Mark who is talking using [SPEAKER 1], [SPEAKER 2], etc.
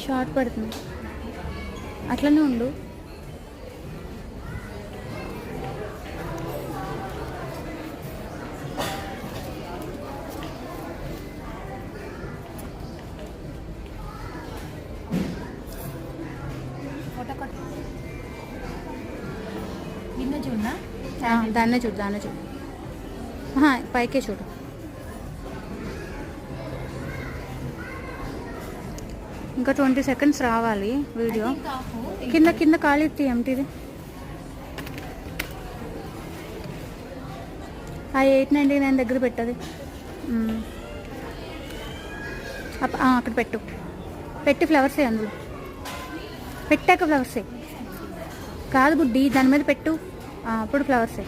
[SPEAKER 1] Short పడుతుంది, అట్లనే ఉండు. దాన్నే చూడు, దాన్నే చూడు, పైకే చూడు. ఇంకా 20 seconds రావాలి వీడియో. కింద కింద ఖాళీ ఎంటీది. ఆ 899 దగ్గర పెట్టది. అక్కడ పెట్టి ఫ్లవర్సే అందులో పెట్టాక ఫ్లవర్సే కాదు గుడ్డి, దాని మీద పెట్టు, అప్పుడు ఫ్లవర్సే.